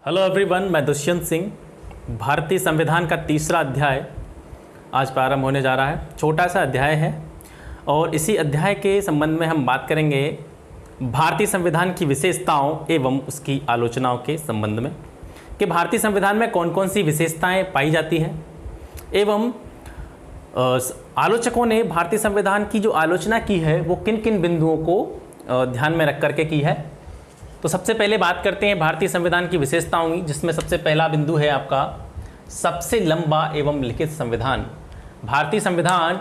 Hello everyone, मैं दुष्यंत सिंह। भारतीय संविधान का तीसरा अध्याय आज प्रारंभ होने जा रहा है। छोटा सा अध्याय है और इसी अध्याय के संबंध में हम बात करेंगे भारतीय संविधान की विशेषताओं एवं उसकी आलोचनाओं के संबंध में कि भारतीय संविधान में कौन कौन सी विशेषताएं पाई जाती हैं एवं आलोचकों ने भारतीय संविधान की जो आलोचना की है वो किन किन बिंदुओं को ध्यान में रख करके की है। तो सबसे पहले बात करते हैं भारतीय संविधान की विशेषताओं की, जिसमें सबसे पहला बिंदु है आपका सबसे लंबा एवं लिखित संविधान। भारतीय संविधान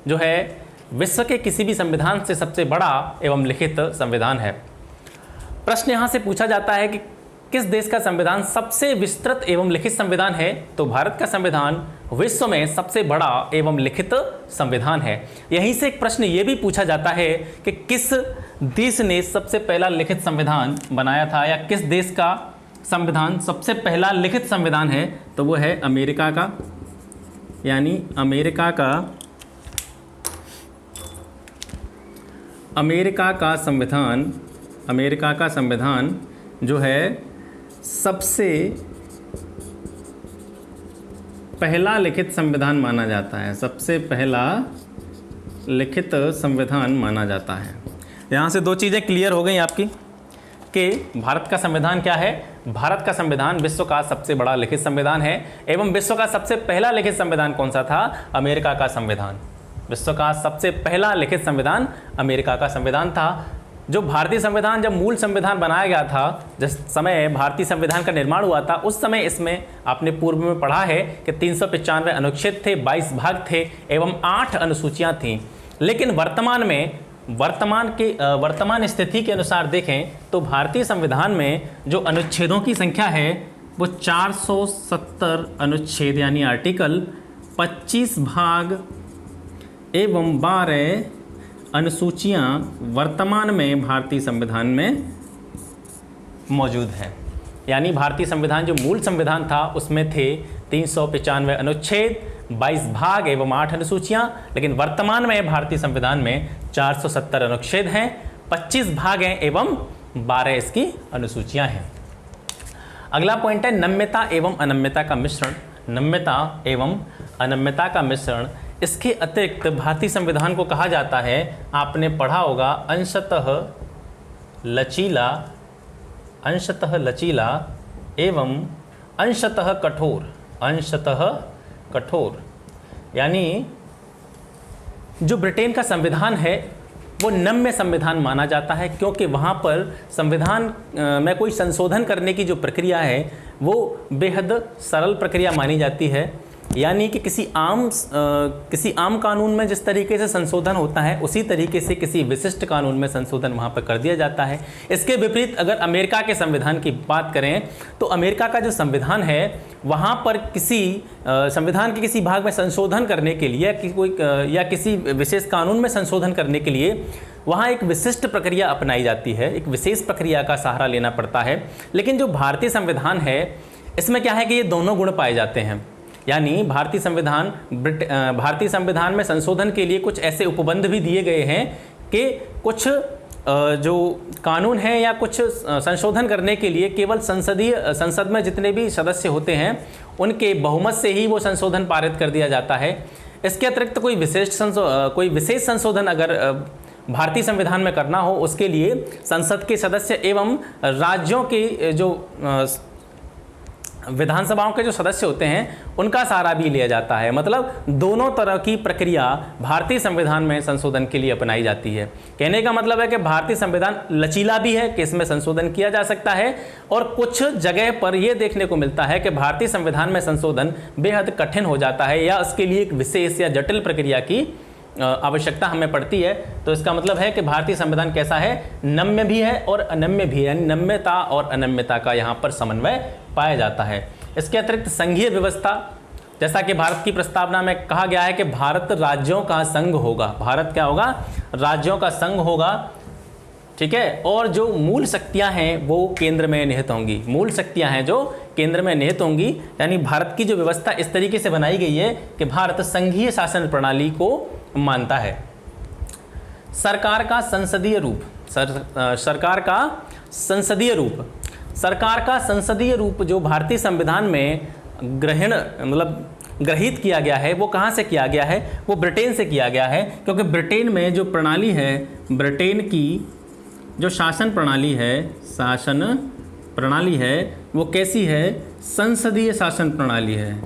जो है विश्व के किसी भी संविधान से सबसे बड़ा एवं लिखित संविधान है। प्रश्न यहाँ से पूछा जाता है कि किस देश का संविधान सबसे विस्तृत एवं लिखित संविधान है, तो भारत का संविधान विश्व में सबसे बड़ा एवं लिखित संविधान है। यहीं से एक प्रश्न ये भी पूछा जाता है कि किस देश ने सबसे पहला लिखित संविधान बनाया था, या किस देश का संविधान सबसे पहला लिखित संविधान है, तो वो है अमेरिका का। यानी अमेरिका का संविधान जो है सबसे पहला लिखित संविधान माना जाता है, सबसे पहला लिखित संविधान माना जाता है। यहाँ से दो चीज़ें क्लियर हो गई आपकी कि भारत का संविधान क्या है। भारत का संविधान विश्व का सबसे बड़ा लिखित संविधान है एवं विश्व का सबसे पहला लिखित संविधान कौन सा था? अमेरिका का संविधान। विश्व का सबसे पहला लिखित संविधान अमेरिका का संविधान था। जो भारतीय संविधान जब मूल संविधान बनाया गया था, जिस समय भारतीय संविधान का निर्माण हुआ था, उस समय इसमें आपने पूर्व में पढ़ा है कि 395 अनुच्छेद थे, 22 भाग थे एवं 8 अनुसूचियां थीं। लेकिन वर्तमान स्थिति के अनुसार देखें तो भारतीय संविधान में जो अनुच्छेदों की संख्या है वो 470 अनुच्छेद यानी आर्टिकल, 25 भाग एवं 12 अनुसूचियां वर्तमान में भारतीय संविधान में मौजूद हैं। यानी भारतीय संविधान जो मूल संविधान था उसमें थे 395 अनुच्छेद, 22 भाग एवं 8 अनुसूचियां, लेकिन वर्तमान में भारतीय संविधान में 470 अनुच्छेद हैं, 25 भाग हैं एवं 12 इसकी अनुसूचियां हैं। अगला पॉइंट है नम्यता एवं अनम्यता का मिश्रण। नम्यता एवं अनम्यता का मिश्रण, इसके अतिरिक्त भारतीय संविधान को कहा जाता है, आपने पढ़ा होगा, अंशतः लचीला एवं अंशतः कठोर। यानी जो ब्रिटेन का संविधान है वो नम्य संविधान माना जाता है, क्योंकि वहाँ पर संविधान में कोई संशोधन करने की जो प्रक्रिया है वो बेहद सरल प्रक्रिया मानी जाती है। यानी कि किसी आम कानून में जिस तरीके से संशोधन होता है उसी तरीके से किसी विशिष्ट कानून में संशोधन वहाँ पर कर दिया जाता है। इसके विपरीत अगर अमेरिका के संविधान की बात करें तो अमेरिका का जो संविधान है वहाँ पर किसी संविधान के किसी भाग में संशोधन करने के लिए या किसी विशेष कानून में संशोधन करने के लिए वहाँ एक विशिष्ट प्रक्रिया अपनाई जाती है, एक विशेष प्रक्रिया का सहारा लेना पड़ता है। लेकिन जो भारतीय संविधान है इसमें क्या है कि ये दोनों गुण पाए जाते हैं। यानी भारतीय संविधान में संशोधन के लिए कुछ ऐसे उपबंध भी दिए गए हैं कि कुछ जो कानून हैं या कुछ संशोधन करने के लिए केवल संसद में जितने भी सदस्य होते हैं उनके बहुमत से ही वो संशोधन पारित कर दिया जाता है। इसके अतिरिक्त कोई विशेष संशोधन अगर भारतीय संविधान में करना हो उसके लिए संसद के सदस्य एवं राज्यों के जो विधानसभाओं के जो सदस्य होते हैं उनका सहारा भी लिया जाता है। मतलब दोनों तरह की प्रक्रिया भारतीय संविधान में संशोधन के लिए अपनाई जाती है। कहने का मतलब है कि भारतीय संविधान लचीला भी है कि इसमें संशोधन किया जा सकता है, और कुछ जगह पर यह देखने को मिलता है कि भारतीय संविधान में संशोधन बेहद कठिन हो जाता है या उसके लिए एक विशेष या जटिल प्रक्रिया की आवश्यकता हमें पड़ती है। तो इसका मतलब है कि भारतीय संविधान कैसा है, नम्य भी है और अनम्य भी है, यानी नम्यता और अनम्यता का यहाँ पर समन्वय पाया जाता है। इसके अतिरिक्त संघीय व्यवस्था, जैसा कि भारत की प्रस्तावना में कहा गया है कि भारत राज्यों का संघ होगा। भारत क्या होगा? राज्यों का संघ होगा, ठीक है। और जो मूल शक्तियां हैं वो केंद्र में निहित होंगी। मूल शक्तियां हैं जो केंद्र में निहित होंगी, यानी भारत की जो व्यवस्था इस तरीके से बनाई गई है कि भारत संघीय शासन प्रणाली को मानता है। सरकार का संसदीय रूप, सरकार का संसदीय रूप, सरकार का संसदीय रूप जो भारतीय संविधान में ग्रहित किया गया है वो कहाँ से किया गया है, वो ब्रिटेन से किया गया है। क्योंकि ब्रिटेन में जो प्रणाली है, ब्रिटेन की जो शासन प्रणाली है वो कैसी है, संसदीय शासन प्रणाली है।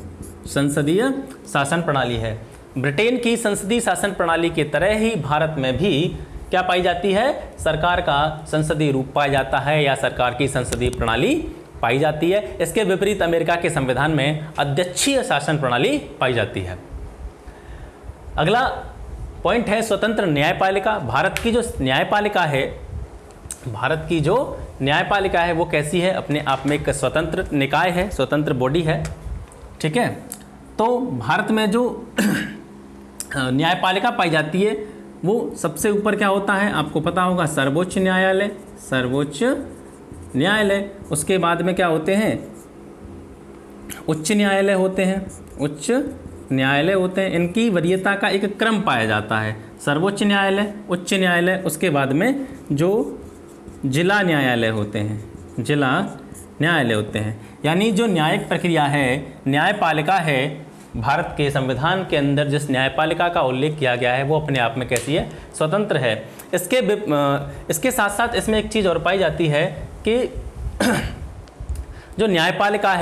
संसदीय शासन प्रणाली है। ब्रिटेन की संसदीय शासन प्रणाली की तरह ही भारत में भी क्या पाई जाती है, सरकार का संसदीय रूप पाया जाता है या सरकार की संसदीय प्रणाली पाई जाती है। इसके विपरीत अमेरिका के संविधान में अध्यक्षीय शासन प्रणाली पाई जाती है। अगला पॉइंट है स्वतंत्र न्यायपालिका। भारत की जो न्यायपालिका है वो कैसी है, अपने आप में एक स्वतंत्र निकाय है, स्वतंत्र बॉडी है। ठीक है, तो भारत में जो न्यायपालिका पाई जाती है वो सबसे ऊपर क्या होता है, आपको पता होगा, सर्वोच्च न्यायालय। उसके बाद में क्या होते हैं, उच्च न्यायालय होते हैं। इनकी वरीयता का एक क्रम पाया जाता है, सर्वोच्च न्यायालय, उच्च न्यायालय, उसके बाद में जो जिला न्यायालय होते हैं। यानी जो न्यायिक प्रक्रिया है, न्यायपालिका है, भारत के संविधान के अंदर जिस न्यायपालिका का उल्लेख किया गया है वो अपने आप में कैसी है, स्वतंत्र है। इसके साथ साथ इसमें एक चीज़ और पाई जाती है कि जो न्यायपालिका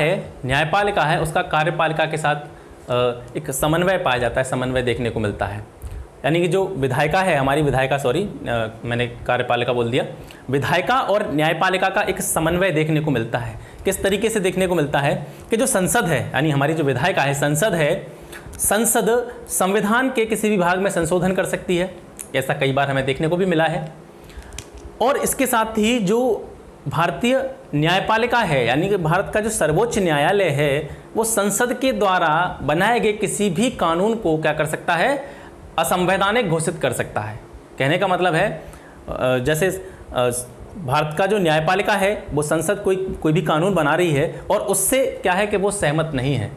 है उसका कार्यपालिका के साथ एक समन्वय पाया जाता है, समन्वय देखने को मिलता है। यानी कि जो विधायिका है, हमारी विधायिका, मैंने कार्यपालिका बोल दिया, विधायिका और न्यायपालिका का एक समन्वय देखने को मिलता है। किस तरीके से देखने को मिलता है कि जो संसद है, यानी हमारी जो विधायिका है, संसद संविधान के किसी भी भाग में संशोधन कर सकती है, ऐसा कई बार हमें देखने को भी मिला है। और इसके साथ ही जो भारतीय न्यायपालिका है, यानी कि भारत का जो सर्वोच्च न्यायालय है, वो संसद के द्वारा बनाए गए किसी भी कानून को क्या कर सकता है, असंवैधानिक घोषित कर सकता है। कहने का मतलब है जैसे भारत का जो न्यायपालिका है वो संसद कोई भी कानून बना रही है और उससे क्या है कि वो सहमत नहीं है,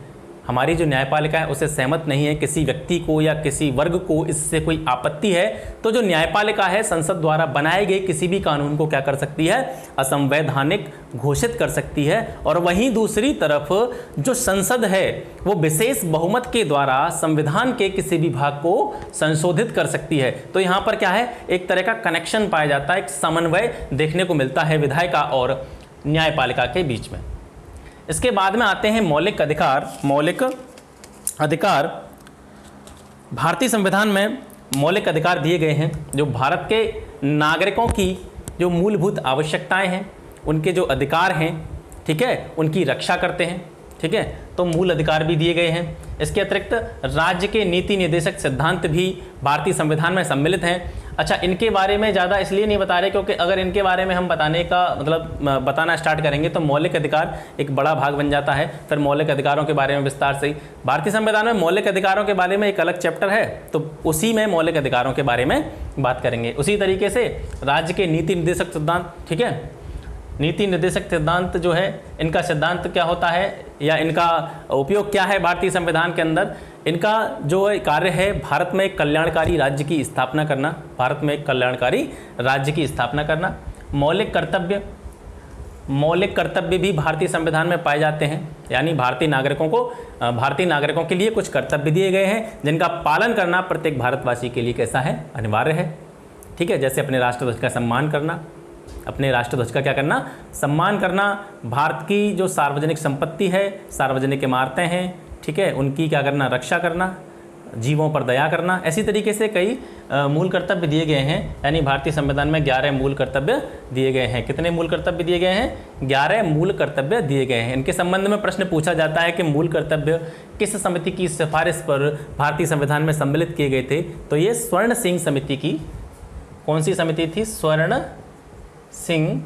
हमारी जो न्यायपालिका है उससे सहमत नहीं है, किसी व्यक्ति को या किसी वर्ग को इससे कोई आपत्ति है, तो जो न्यायपालिका है संसद द्वारा बनाए गए किसी भी कानून को क्या कर सकती है, असंवैधानिक घोषित कर सकती है। और वहीं दूसरी तरफ जो संसद है वो विशेष बहुमत के द्वारा संविधान के किसी भी भाग को संशोधित कर सकती है। तो यहाँ पर क्या है, एक तरह का कनेक्शन पाया जाता है, एक समन्वय देखने को मिलता है विधायिका और न्यायपालिका के बीच में। इसके बाद में आते हैं मौलिक अधिकार। भारतीय संविधान में मौलिक अधिकार दिए गए हैं जो भारत के नागरिकों की जो मूलभूत आवश्यकताएं हैं, उनके जो अधिकार हैं, ठीक है, उनकी रक्षा करते हैं। ठीक है, तो मूल अधिकार भी दिए गए हैं। इसके अतिरिक्त राज्य के नीति निर्देशक सिद्धांत भी भारतीय संविधान में सम्मिलित हैं। अच्छा, इनके बारे में ज़्यादा इसलिए नहीं बता रहे क्योंकि अगर इनके बारे में हम बताना स्टार्ट करेंगे तो मौलिक अधिकार एक बड़ा भाग बन जाता है। फिर मौलिक अधिकारों के बारे में विस्तार से भारतीय संविधान में मौलिक अधिकारों के बारे में एक अलग चैप्टर है, तो उसी में मौलिक अधिकारों के बारे में बात करेंगे। उसी तरीके से राज्य के नीति निर्देशक सिद्धांत, ठीक है, नीति निर्देशक सिद्धांत जो है, इनका सिद्धांत क्या होता है या इनका उपयोग क्या है भारतीय संविधान के अंदर, इनका जो कार्य है भारत में एक कल्याणकारी राज्य की स्थापना करना, मौलिक कर्तव्य भी भारतीय संविधान में पाए जाते हैं। यानी भारतीय नागरिकों के लिए कुछ कर्तव्य दिए गए हैं जिनका पालन करना प्रत्येक भारतवासी के लिए कैसा है, अनिवार्य है। ठीक है, जैसे अपने राष्ट्रध्वज का सम्मान करना, सम्मान करना, भारत की जो सार्वजनिक संपत्ति है, सार्वजनिक इमारतें हैं, ठीक है, उनकी क्या करना, रक्षा करना, जीवों पर दया करना। ऐसी तरीके से कई मूल कर्तव्य दिए गए हैं। यानी भारतीय संविधान में 11 मूल कर्तव्य दिए गए हैं। कितने मूल कर्तव्य दिए गए हैं? 11 मूल कर्तव्य दिए गए हैं। इनके संबंध में प्रश्न पूछा जाता है कि मूल कर्तव्य किस समिति की सिफारिश पर भारतीय संविधान में सम्मिलित किए गए थे? तो ये स्वर्ण सिंह समिति की, कौन सी समिति थी? स्वर्ण सिंह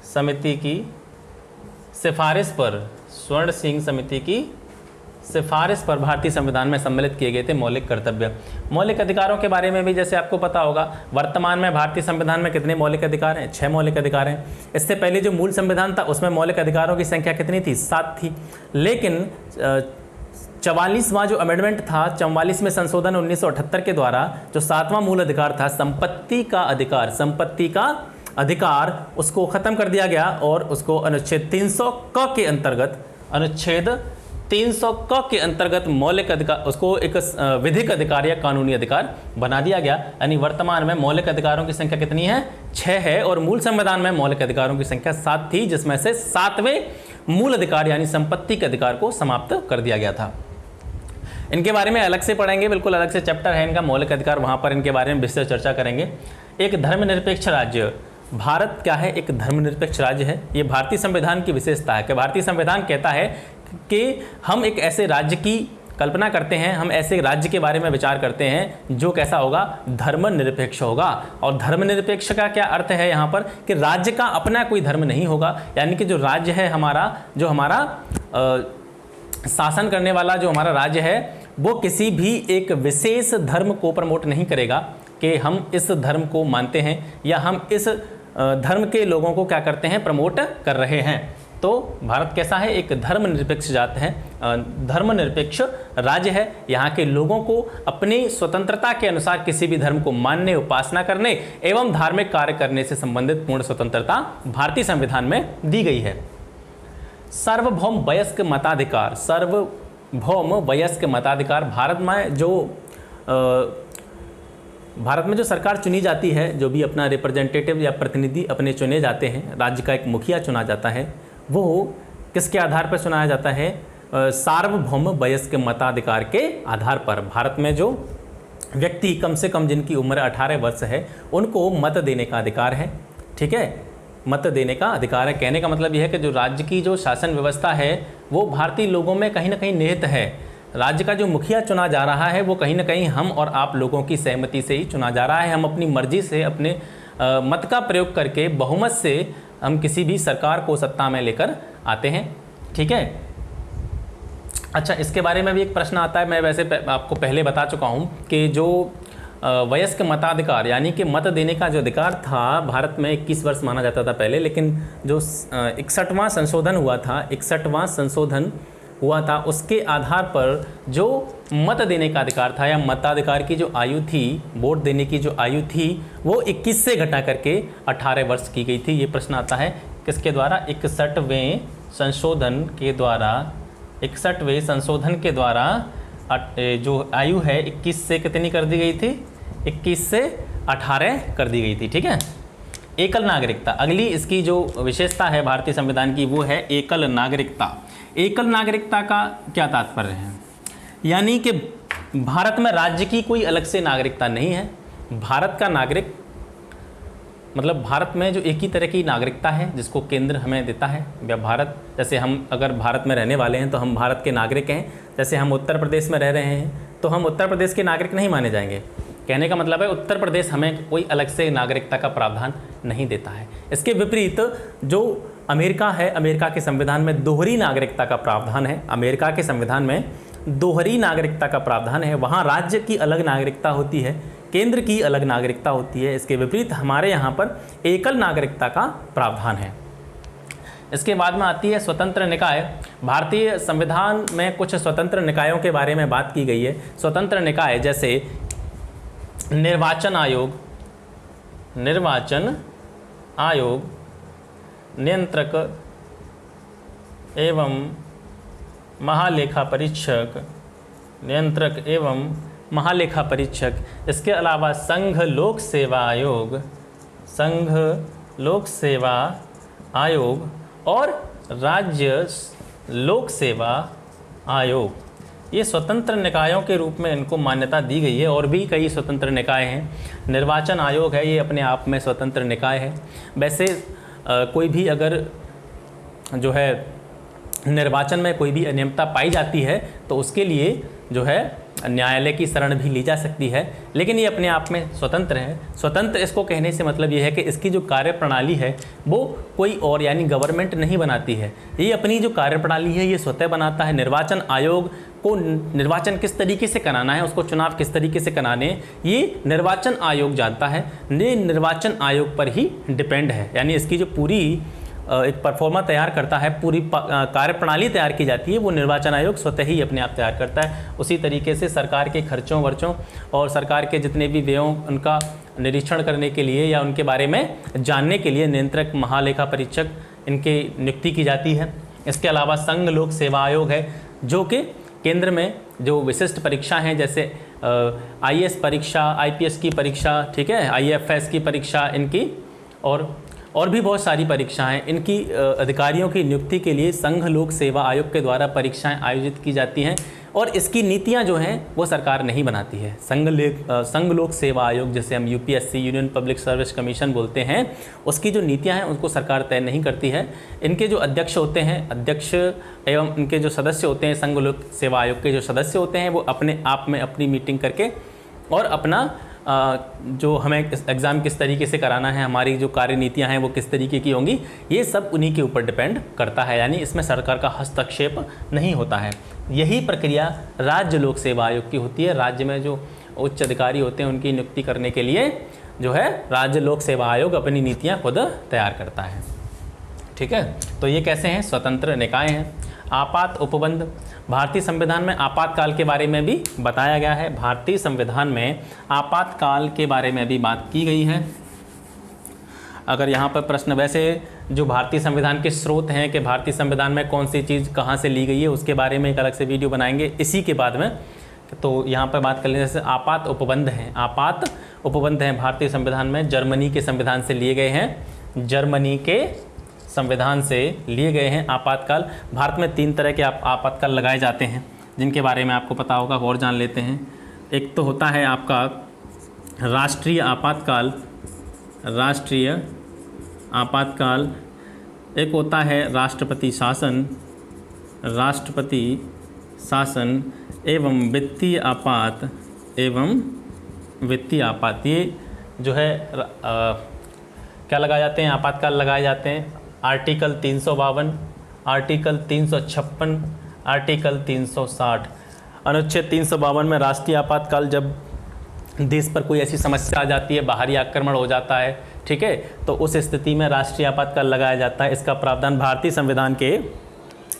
समिति की सिफारिश पर, स्वर्ण सिंह समिति की सिफारिश पर भारतीय संविधान में सम्मिलित किए गए थे मौलिक कर्तव्य। मौलिक अधिकारों के बारे में भी जैसे आपको पता होगा, वर्तमान में भारतीय संविधान में कितने मौलिक अधिकार हैं? 6 मौलिक अधिकार हैं। इससे पहले जो मूल संविधान था उसमें मौलिक अधिकारों की संख्या कितनी थी? 7 थी। लेकिन 44वां जो अमेंडमेंट था, 44 में संशोधन 1978 के द्वारा, जो 7वां मूल अधिकार था संपत्ति का अधिकार, संपत्ति का अधिकार उसको ख़त्म कर दिया गया और उसको अनुच्छेद 300 क के अंतर्गत, अनुच्छेद 300 क के अंतर्गत मौलिक अधिकार, उसको एक विधिक अधिकार या कानूनी अधिकार बना दिया गया। यानी वर्तमान में मौलिक अधिकारों की संख्या कितनी है? 6 है, और मूल संविधान में मौलिक अधिकारों की संख्या 7 थी, जिसमें से 7वें मूल अधिकार यानी संपत्ति के अधिकार को समाप्त कर दिया गया था। इनके बारे में अलग से पढ़ेंगे, बिल्कुल अलग से चैप्टर है इनका, मौलिक अधिकार, वहाँ पर इनके बारे में विस्तृत चर्चा करेंगे। एक धर्मनिरपेक्ष राज्य, भारत क्या है? एक धर्मनिरपेक्ष राज्य है। ये भारतीय संविधान की विशेषता है कि भारतीय संविधान कहता है कि हम एक ऐसे राज्य की कल्पना करते हैं, हम ऐसे राज्य के बारे में विचार करते हैं जो कैसा होगा? धर्मनिरपेक्ष होगा। और धर्मनिरपेक्ष का क्या अर्थ है यहाँ पर? कि राज्य का अपना कोई धर्म नहीं होगा, यानी कि जो राज्य है हमारा, जो हमारा शासन करने वाला जो हमारा राज्य है, वो किसी भी एक विशेष धर्म को प्रमोट नहीं करेगा कि हम इस धर्म को मानते हैं या हम इस धर्म के लोगों को क्या करते हैं? प्रमोट कर रहे हैं। तो भारत कैसा है? एक धर्मनिरपेक्ष जात है, धर्मनिरपेक्ष राज्य है। यहाँ के लोगों को अपनी स्वतंत्रता के अनुसार किसी भी धर्म को मानने, उपासना करने एवं धार्मिक कार्य करने से संबंधित पूर्ण स्वतंत्रता भारतीय संविधान में दी गई है। सार्वभौम वयस्क मताधिकार, सार्वभौम वयस्क मताधिकार, भारत में जो सरकार चुनी जाती है, जो भी अपना रिप्रेजेंटेटिव या प्रतिनिधि अपने चुने जाते हैं, राज्य का एक मुखिया चुना जाता है, वो किसके आधार पर चुनाया जाता है? सार्वभौम वयस्क मताधिकार के आधार पर। भारत में जो व्यक्ति कम से कम जिनकी उम्र 18 वर्ष है, उनको मत देने का अधिकार है। ठीक है, मत देने का अधिकार है। कहने का मतलब यह है कि जो राज्य की जो शासन व्यवस्था है वो भारतीय लोगों में कहीं ना कहीं निहित है। राज्य का जो मुखिया चुना जा रहा है वो कहीं ना कहीं हम और आप लोगों की सहमति से ही चुना जा रहा है। हम अपनी मर्जी से, अपने मत का प्रयोग करके, बहुमत से हम किसी भी सरकार को सत्ता में लेकर आते हैं। ठीक है। अच्छा, इसके बारे में भी एक प्रश्न आता है, मैं वैसे आपको पहले बता चुका हूँ कि जो वयस्क मताधिकार यानी कि मत देने का जो अधिकार था, भारत में 21 वर्ष माना जाता था पहले, लेकिन जो 61वां संशोधन हुआ था, 61वां संशोधन हुआ था, उसके आधार पर जो मत देने का अधिकार था या मताधिकार की जो आयु थी, वोट देने की जो आयु थी, वो 21 से घटा करके 18 वर्ष की गई थी। ये प्रश्न आता है किसके द्वारा? 61वें संशोधन के द्वारा। 61वें संशोधन के द्वारा जो आयु है 21 से कितनी कर दी गई थी? 21 से 18 कर दी गई थी। ठीक है। एकल नागरिकता, अगली इसकी जो विशेषता है भारतीय संविधान की, वो है एकल नागरिकता। एकल नागरिकता का क्या तात्पर्य है? यानी कि भारत में राज्य की कोई अलग से नागरिकता नहीं है। भारत का नागरिक मतलब भारत में जो एक ही तरह की नागरिकता है जिसको केंद्र हमें देता है, या भारत, जैसे हम अगर भारत में रहने वाले हैं तो हम भारत के नागरिक हैं। जैसे हम उत्तर प्रदेश में रह रहे हैं तो हम उत्तर प्रदेश के नागरिक नहीं माने जाएंगे। कहने का मतलब है उत्तर प्रदेश हमें कोई अलग से नागरिकता का प्रावधान नहीं देता है। इसके विपरीत जो अमेरिका है, अमेरिका के संविधान में दोहरी नागरिकता का प्रावधान है। अमेरिका के संविधान में दोहरी नागरिकता का प्रावधान है। वहाँ राज्य की अलग नागरिकता होती है, केंद्र की अलग नागरिकता होती है। इसके विपरीत हमारे यहाँ पर एकल नागरिकता का प्रावधान है। इसके बाद में आती है स्वतंत्र निकाय। भारतीय संविधान में कुछ स्वतंत्र निकायों के बारे में बात की गई है। स्वतंत्र निकाय जैसे निर्वाचन आयोग, नियंत्रक एवं महालेखा परीक्षक, नियंत्रक एवं महालेखा परीक्षक। इसके अलावा संघ लोक सेवा आयोग, संघ लोक सेवा आयोग और राज्य लोक सेवा आयोग, ये स्वतंत्र निकायों के रूप में इनको मान्यता दी गई है। और भी कई स्वतंत्र निकाय हैं। निर्वाचन आयोग है, ये अपने आप में स्वतंत्र निकाय है। वैसे कोई भी अगर जो है निर्वाचन में कोई भी अनियमितता पाई जाती है तो उसके लिए जो है न्यायालय की शरण भी ली जा सकती है, लेकिन ये अपने आप में स्वतंत्र है। स्वतंत्र इसको कहने से मतलब ये है कि इसकी जो कार्यप्रणाली है वो कोई और यानी गवर्नमेंट नहीं बनाती है। ये अपनी जो कार्यप्रणाली है ये स्वतः बनाता है। निर्वाचन आयोग को निर्वाचन किस तरीके से कराना है, उसको चुनाव किस तरीके से कराने, ये निर्वाचन आयोग जानता है। ये निर्वाचन आयोग पर ही डिपेंड है, यानी इसकी जो पूरी एक परफॉर्मा तैयार करता है, पूरी कार्यप्रणाली तैयार की जाती है, वो निर्वाचन आयोग स्वतः ही अपने आप तैयार करता है। उसी तरीके से सरकार के खर्चों वर्चों और सरकार के जितने भी व्ययों उनका निरीक्षण करने के लिए या उनके बारे में जानने के लिए नियंत्रक महालेखा परीक्षक इनकी नियुक्ति की जाती है। इसके अलावा संघ लोक सेवा आयोग है, जो कि केंद्र में जो विशिष्ट परीक्षा हैं, जैसे IAS परीक्षा, IPS की परीक्षा, ठीक है, IFS की परीक्षा, इनकी और भी बहुत सारी परीक्षाएं, इनकी अधिकारियों की नियुक्ति के लिए संघ लोक सेवा आयोग के द्वारा परीक्षाएं आयोजित की जाती हैं और इसकी नीतियां जो हैं वो सरकार नहीं बनाती है। संघ लोक सेवा आयोग, जैसे हम UPSC union public service commission बोलते हैं, उसकी जो नीतियां हैं उनको सरकार तय नहीं करती है। इनके जो अध्यक्ष होते हैं, अध्यक्ष एवं इनके जो सदस्य होते हैं, संघ लोक सेवा आयोग के जो सदस्य होते हैं, वो अपने आप में अपनी मीटिंग करके और अपना जो हमें एग्ज़ाम किस तरीके से कराना है, हमारी जो कार्यनीतियाँ हैं वो किस तरीके की होंगी, ये सब उन्हीं के ऊपर डिपेंड करता है। यानी इसमें सरकार का हस्तक्षेप नहीं होता है। यही प्रक्रिया राज्य लोक सेवा आयोग की होती है। राज्य में जो उच्च अधिकारी होते हैं उनकी नियुक्ति करने के लिए जो है राज्य लोक सेवा आयोग अपनी नीतियाँ खुद तैयार करता है। ठीक है, तो ये कैसे हैं? स्वतंत्र निकाय हैं। आपात उपबंध, भारतीय संविधान में आपातकाल के बारे में भी बताया गया है। भारतीय संविधान में आपातकाल के बारे में भी बात की गई है। अगर यहाँ पर प्रश्न, वैसे जो भारतीय संविधान के स्रोत हैं कि भारतीय संविधान में कौन सी चीज़ कहाँ से ली गई है, उसके बारे में एक अलग से वीडियो बनाएंगे इसी के बाद में। तो यहाँ पर बात कर लें, जैसे आपात उपबंध हैं। आपात उपबंध हैं भारतीय संविधान में जर्मनी के संविधान से लिए गए हैं। जर्मनी के संविधान से लिए गए हैं आपातकाल। भारत में 3 तरह के आपातकाल लगाए जाते हैं, जिनके बारे में आपको पता होगा, और जान लेते हैं। एक तो होता है आपका राष्ट्रीय आपातकाल, राष्ट्रीय आपातकाल। एक होता है राष्ट्रपति शासन, राष्ट्रपति शासन एवं वित्तीय आपात, एवं वित्तीय आपात। ये जो है क्या लगाए जाते हैं? आपातकाल लगाए जाते हैं। Article 352, article 356, article 360। अनुच्छेद 352 में राष्ट्रीय आपातकाल, जब देश पर कोई ऐसी समस्या आ जाती है, बाहरी आक्रमण हो जाता है, ठीक है, तो उस स्थिति में राष्ट्रीय आपातकाल लगाया जाता है। इसका प्रावधान भारतीय संविधान के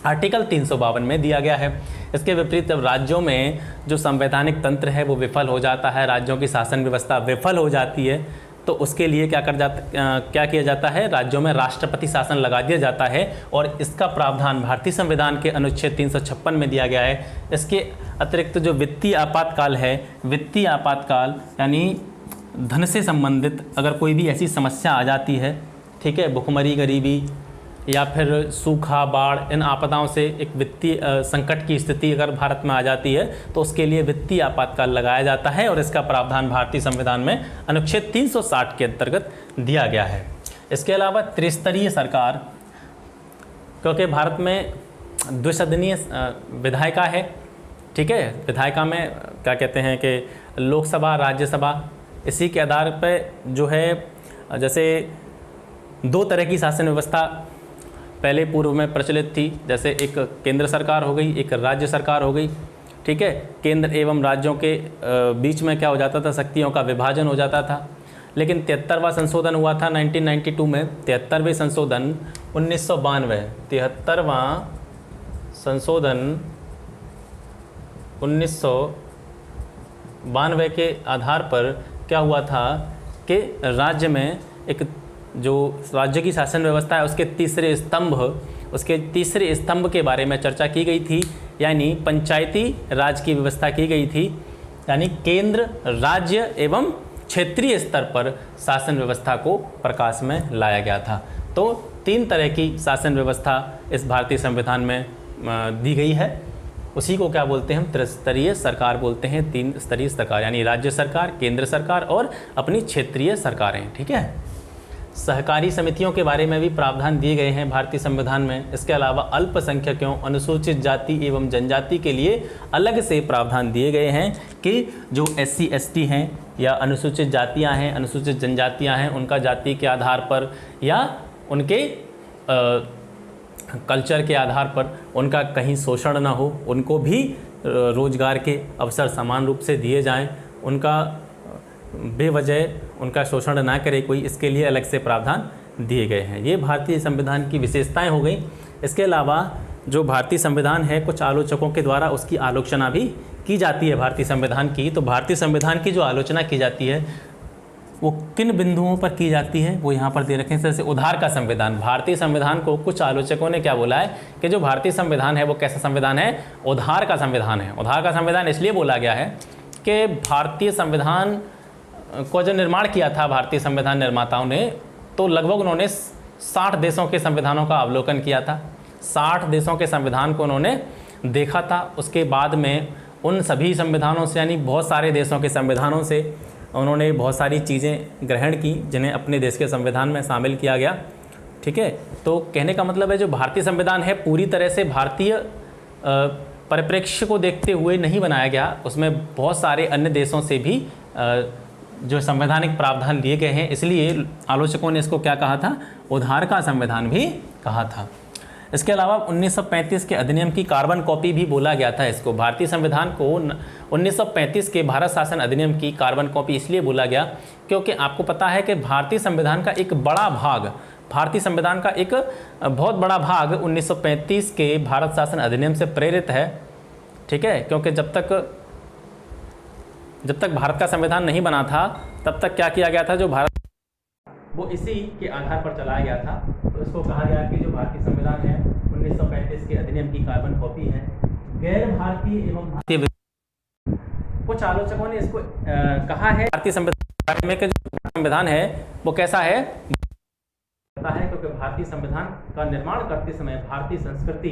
आर्टिकल 352 में दिया गया है। इसके विपरीत जब राज्यों में जो संवैधानिक तंत्र है वो विफल हो जाता है, राज्यों की शासन व्यवस्था विफल हो जाती है, तो उसके लिए क्या किया जाता है? राज्यों में राष्ट्रपति शासन लगा दिया जाता है और इसका प्रावधान भारतीय संविधान के अनुच्छेद 356 में दिया गया है। इसके अतिरिक्त जो वित्तीय आपातकाल है, वित्तीय आपातकाल यानी धन से संबंधित अगर कोई भी ऐसी समस्या आ जाती है, ठीक है, भुखमरी, गरीबी या फिर सूखा, बाढ़, इन आपदाओं से एक वित्तीय संकट की स्थिति अगर भारत में आ जाती है, तो उसके लिए वित्तीय आपातकाल लगाया जाता है और इसका प्रावधान भारतीय संविधान में अनुच्छेद 360 के अंतर्गत दिया गया है। इसके अलावा त्रिस्तरीय सरकार, क्योंकि भारत में द्विसदनीय विधायिका है, ठीक है, विधायिका में क्या कहते हैं कि लोकसभा, राज्यसभा, इसी के आधार पर जो है, जैसे 2 तरह की शासन व्यवस्था पहले पूर्व में प्रचलित थी, जैसे एक केंद्र सरकार हो गई, एक राज्य सरकार हो गई, ठीक है। केंद्र एवं राज्यों के बीच में क्या हो जाता था? शक्तियों का विभाजन हो जाता था। लेकिन 73वां संशोधन हुआ था 1992 में। 73वें संशोधन 1992, 73वां संशोधन 1992 के आधार पर क्या हुआ था कि राज्य में एक जो राज्य की शासन व्यवस्था है उसके तीसरे स्तंभ के बारे में चर्चा की गई थी, यानी पंचायती राज की व्यवस्था की गई थी। यानी केंद्र, राज्य एवं क्षेत्रीय स्तर पर शासन व्यवस्था को प्रकाश में लाया गया था। तो 3 तरह की शासन व्यवस्था इस भारतीय संविधान में दी गई है। उसी को क्या बोलते हैं? हम त्रिस्तरीय सरकार बोलते हैं। 3 स्तरीय सरकार यानी राज्य सरकार, केंद्र सरकार और अपनी क्षेत्रीय सरकारें, ठीक है। सहकारी समितियों के बारे में भी प्रावधान दिए गए हैं भारतीय संविधान में। इसके अलावा अल्पसंख्यकों, अनुसूचित जाति एवं जनजाति के लिए अलग से प्रावधान दिए गए हैं कि जो SC ST हैं या अनुसूचित जातियां हैं, अनुसूचित जनजातियां हैं, उनका जाति के आधार पर या उनके कल्चर के आधार पर उनका कहीं शोषण ना हो, उनको भी रोजगार के अवसर समान रूप से दिए जाएं, उनका बेवजह उनका शोषण ना करे कोई, इसके लिए अलग से प्रावधान दिए गए हैं। ये भारतीय संविधान की विशेषताएं हो गई। इसके अलावा जो भारतीय संविधान है, कुछ आलोचकों के द्वारा उसकी आलोचना भी की जाती है भारतीय संविधान की। तो भारतीय संविधान की जो आलोचना की जाती है वो किन बिंदुओं पर की जाती है वो यहाँ पर दे रखे हैं। जैसे उधार का संविधान, भारतीय संविधान को कुछ आलोचकों ने क्या बोला है कि जो भारतीय संविधान है वो कैसा संविधान है, उधार का संविधान है। उधार का संविधान इसलिए बोला गया है कि भारतीय संविधान को जो निर्माण किया था भारतीय संविधान निर्माताओं ने, तो लगभग उन्होंने 60 देशों के संविधानों का अवलोकन किया था। 60 देशों के संविधान को उन्होंने देखा था। उसके बाद में उन सभी संविधानों से, यानी बहुत सारे देशों के संविधानों से उन्होंने बहुत सारी चीज़ें ग्रहण की जिन्हें अपने देश के संविधान में शामिल किया गया। ठीक है, तो कहने का मतलब है जो भारतीय संविधान है पूरी तरह से भारतीय परिप्रेक्ष्य को देखते हुए नहीं बनाया गया, उसमें बहुत सारे अन्य देशों से भी जो संवैधानिक प्रावधान लिए गए हैं, इसलिए आलोचकों ने इसको क्या कहा था, उधार का संविधान भी कहा था। इसके अलावा 1935 के अधिनियम की कार्बन कॉपी भी बोला गया था इसको। भारतीय संविधान को 1935 के भारत शासन अधिनियम की कार्बन कॉपी इसलिए बोला गया क्योंकि आपको पता है कि भारतीय संविधान का एक बड़ा भाग, भारतीय संविधान का एक बहुत बड़ा भाग 1935 के भारत शासन अधिनियम से प्रेरित है। ठीक है, क्योंकि जब तक भारत का संविधान नहीं बना था तब तक क्या किया गया था, जो भारत वो इसी के आधार पर चलाया गया था। तो इसको कहा गया कि जो भारतीय संविधान है 1935 के अधिनियम की कार्बन कॉपी है। गैर भारतीय एवं भारतीय, कुछ आलोचकों ने इसको कहा है भारतीय संविधान में कि जो संविधान है वो कैसा है, क्योंकि भारतीय संविधान का निर्माण करते समय भारतीय संस्कृति,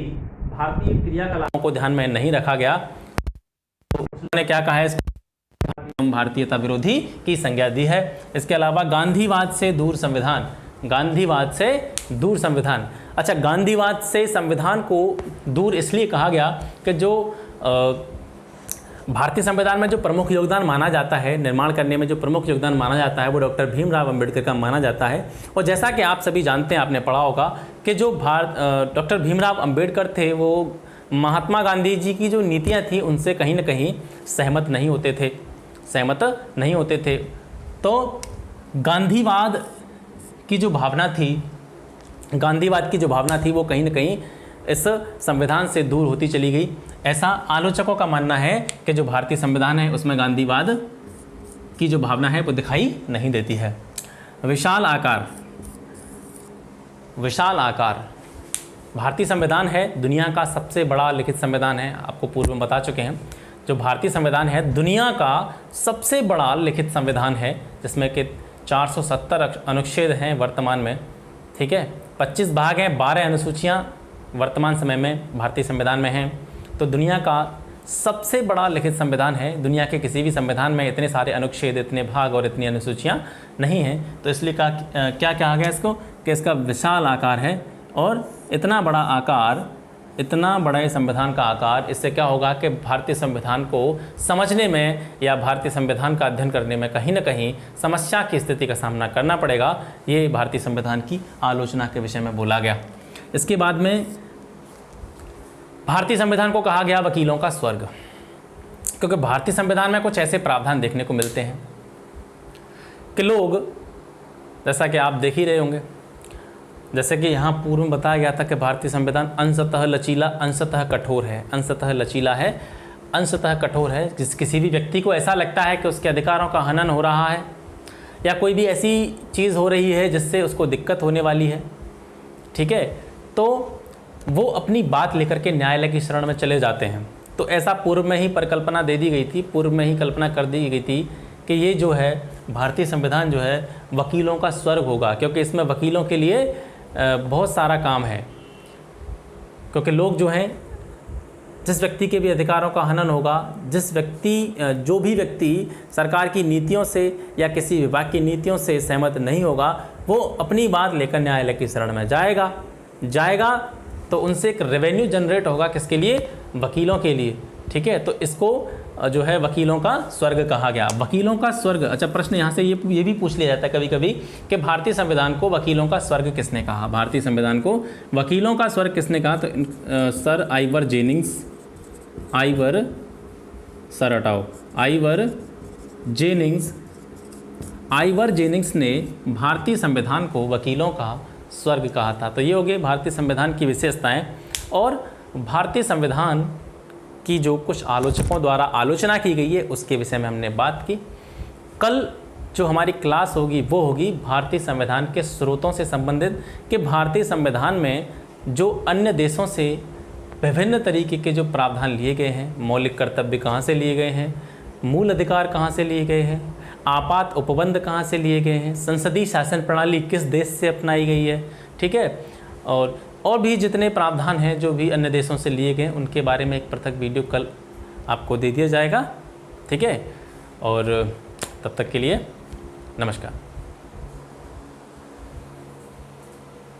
भारतीय क्रियाकलापों को ध्यान में नहीं रखा गया। तो उन्होंने क्या कहा है, भारतीयता विरोधी की संज्ञा दी है। इसके अलावा गांधीवाद से दूर संविधान, गांधीवाद से दूर संविधान। अच्छा, गांधीवाद से संविधान को दूर इसलिए कहा गया कि जो भारतीय संविधान में जो प्रमुख योगदान माना जाता है, निर्माण करने में जो प्रमुख योगदान माना जाता है वो डॉक्टर भीमराव अंबेडकर का माना जाता है। और जैसा कि आप सभी जानते हैं, आपने पढ़ा होगा कि जो डॉक्टर भीमराव अंबेडकर थे वो महात्मा गांधी जी की जो नीतियाँ थी उनसे कहीं ना कहीं सहमत नहीं होते थे। तो गांधीवाद की जो भावना थी वो कहीं ना कहीं इस संविधान से दूर होती चली गई। ऐसा आलोचकों का मानना है कि जो भारतीय संविधान है उसमें गांधीवाद की जो भावना है वो दिखाई नहीं देती है। विशाल आकार भारतीय संविधान है दुनिया का सबसे बड़ा लिखित संविधान है। आपको पूर्व में बता चुके हैं, जो भारतीय संविधान है दुनिया का सबसे बड़ा लिखित संविधान है, जिसमें कि 470 अनुच्छेद हैं वर्तमान में। ठीक है, 25 भाग हैं, 12 अनुसूचियाँ वर्तमान समय में भारतीय संविधान में हैं। तो दुनिया का सबसे बड़ा लिखित संविधान है। दुनिया के किसी भी संविधान में इतने सारे अनुच्छेद, इतने भाग और इतनी अनुसूचियाँ नहीं हैं। तो इसलिए क्या कहा गया इसको कि इसका विशाल आकार है। और इतना बड़ा आकार, इतना बड़े संविधान का आकार, इससे क्या होगा कि भारतीय संविधान को समझने में या भारतीय संविधान का अध्ययन करने में कहीं ना कहीं समस्या की स्थिति का सामना करना पड़ेगा। ये भारतीय संविधान की आलोचना के विषय में बोला गया। इसके बाद में भारतीय संविधान को कहा गया वकीलों का स्वर्ग, क्योंकि भारतीय संविधान में कुछ ऐसे प्रावधान देखने को मिलते हैं कि लोग, जैसा कि आप देख ही रहे होंगे, जैसे कि यहाँ पूर्व में बताया गया था कि भारतीय संविधान अंशतः लचीला, अंशतः कठोर है। अंशतः लचीला है, अंशतः कठोर है। जिस किसी भी व्यक्ति को ऐसा लगता है कि उसके अधिकारों का हनन हो रहा है या कोई भी ऐसी चीज़ हो रही है जिससे उसको दिक्कत होने वाली है, ठीक है, तो वो अपनी बात लेकर के न्यायालय की शरण में चले जाते हैं। तो ऐसा पूर्व में ही परिकल्पना दे दी गई थी, पूर्व में ही कल्पना कर दी गई थी कि ये जो है भारतीय संविधान जो है वकीलों का स्वर्ग होगा, क्योंकि इसमें वकीलों के लिए बहुत सारा काम है। क्योंकि लोग जो हैं, जिस व्यक्ति के भी अधिकारों का हनन होगा, जो भी व्यक्ति सरकार की नीतियों से या किसी विभाग की नीतियों से सहमत नहीं होगा, वो अपनी बात लेकर न्यायालय की शरण में जाएगा तो उनसे एक रेवेन्यू जनरेट होगा, किसके लिए, वकीलों के लिए। ठीक है, तो इसको जो है वकीलों का स्वर्ग कहा गया। वकीलों का स्वर्ग। अच्छा, प्रश्न यहाँ से ये भी पूछ लिया जाता है कभी कभी कि भारतीय संविधान को वकीलों का स्वर्ग किसने कहा। भारतीय संविधान को वकीलों का स्वर्ग किसने कहा? तो सर आइवर जेनिंग्स ने भारतीय संविधान को वकीलों का स्वर्ग कहा था। तो ये हो गए भारतीय संविधान की विशेषताएं। और भारतीय संविधान की जो कुछ आलोचकों द्वारा आलोचना की गई है उसके विषय में हमने बात की। कल जो हमारी क्लास होगी वो होगी भारतीय संविधान के स्रोतों से संबंधित, कि भारतीय संविधान में जो अन्य देशों से विभिन्न तरीके के जो प्रावधान लिए गए हैं, मौलिक कर्तव्य कहाँ से लिए गए हैं, मूल अधिकार कहाँ से लिए गए हैं, आपात उपबंध कहाँ से लिए गए हैं, संसदीय शासन प्रणाली किस देश से अपनाई गई है, ठीक है, और भी जितने प्रावधान हैं जो भी अन्य देशों से लिए गए उनके बारे में एक पृथक वीडियो कल आपको दे दिया जाएगा, ठीक है। और तब तक के लिए नमस्कार।